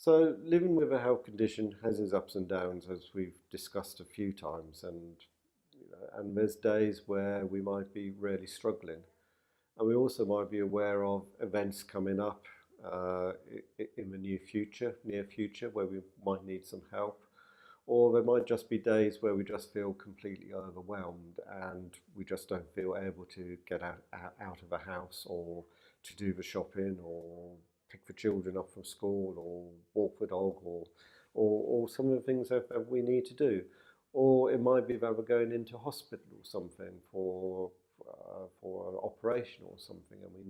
So living with a health condition has its ups and downs, as we've discussed a few times, and there's days where we might be really struggling, and we also might be aware of events coming up in the near future, where we might need some help, or there might just be days where we just feel completely overwhelmed and we just don't feel able to get out of the house or to do the shopping or pick the children up from school or walk the dog or some of the things that we need to do. Or it might be that we're going into hospital or something for an operation or something, and we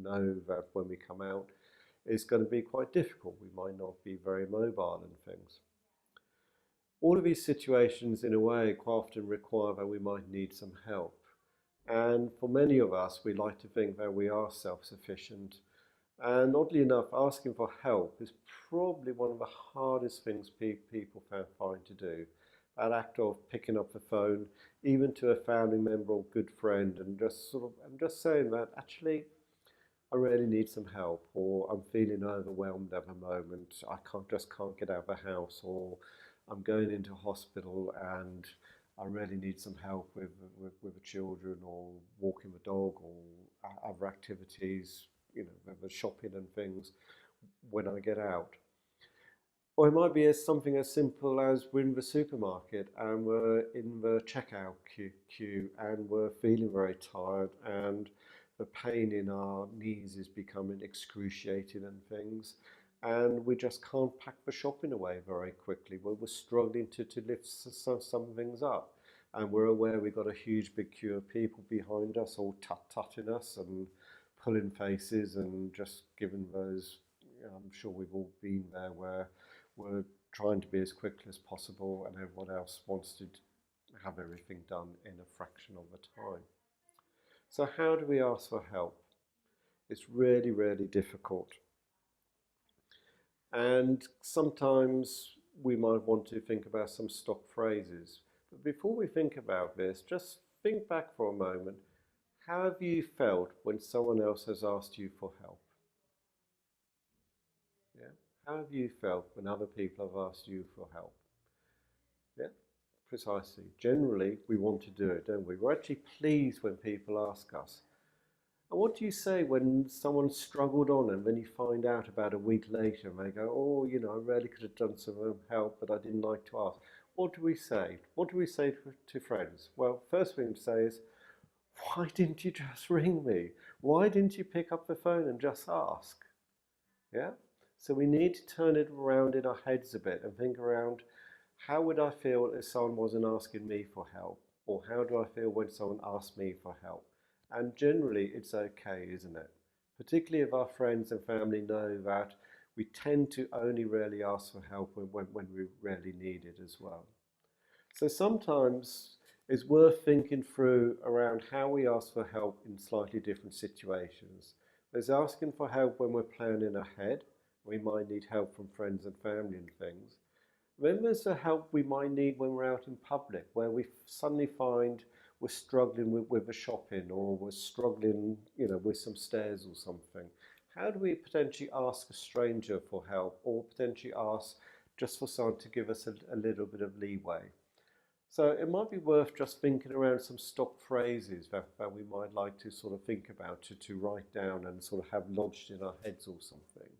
know that when we come out, it's going to be quite difficult. We might not be very mobile and things. All of these situations, in a way, quite often require that we might need some help. And for many of us, we like to think that we are self-sufficient. And oddly enough, asking for help is probably one of the hardest things people find to do. That act of picking up the phone, even to a family member or good friend, and just saying that actually I really need some help, or I'm feeling overwhelmed at the moment. I can't get out of the house, or I'm going into hospital and I really need some help with the children, or walking the dog, or other activities, the shopping and things when I get out. Or it might be something as simple as we're in the supermarket and we're in the checkout queue and we're feeling very tired and the pain in our knees is becoming excruciating and things. And we just can't pack the shopping away very quickly. We're struggling to lift some things up. And we're aware we've got a huge big queue of people behind us, all tutting us and pulling faces and just giving those, I'm sure we've all been there, where we're trying to be as quickly as possible and everyone else wants to have everything done in a fraction of the time. So how do we ask for help? It's really, really difficult. And sometimes we might want to think about some stock phrases. But before we think about this, just think back for a moment. How have you felt when someone else has asked you for help? Yeah? How have you felt when other people have asked you for help? Yeah, precisely. Generally, we want to do it, don't we? We're actually pleased when people ask us. And what do you say when someone struggled on and then you find out about a week later and they go, oh, I really could have done some help, but I didn't like to ask. What do we say? What do we say to friends? Well, first thing to say is, why didn't you just ring me? Why didn't you pick up the phone and just ask? Yeah? So we need to turn it around in our heads a bit and think around, how would I feel if someone wasn't asking me for help? Or how do I feel when someone asks me for help? And generally it's okay, isn't it? Particularly if our friends and family know that we tend to only really ask for help when we really need it as well. So sometimes it's worth thinking through around how we ask for help in slightly different situations. There's asking for help when we're planning ahead. We might need help from friends and family and things. Then there's the help we might need when we're out in public, where we suddenly find we're struggling with the shopping, or we're struggling, with some stairs or something. How do we potentially ask a stranger for help, or potentially ask just for someone to give us a little bit of leeway? So it might be worth just thinking around some stock phrases that we might like to sort of think about, to write down and sort of have lodged in our heads or something.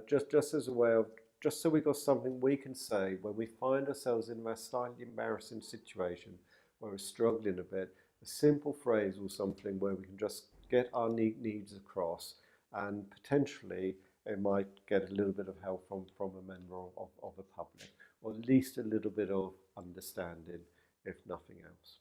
Just as a way of, just so we've got something we can say when we find ourselves in a slightly embarrassing situation where we're struggling a bit, a simple phrase or something where we can just get our needs across, and potentially it might get a little bit of help from a member of the public, or at least a little bit of understanding, if nothing else.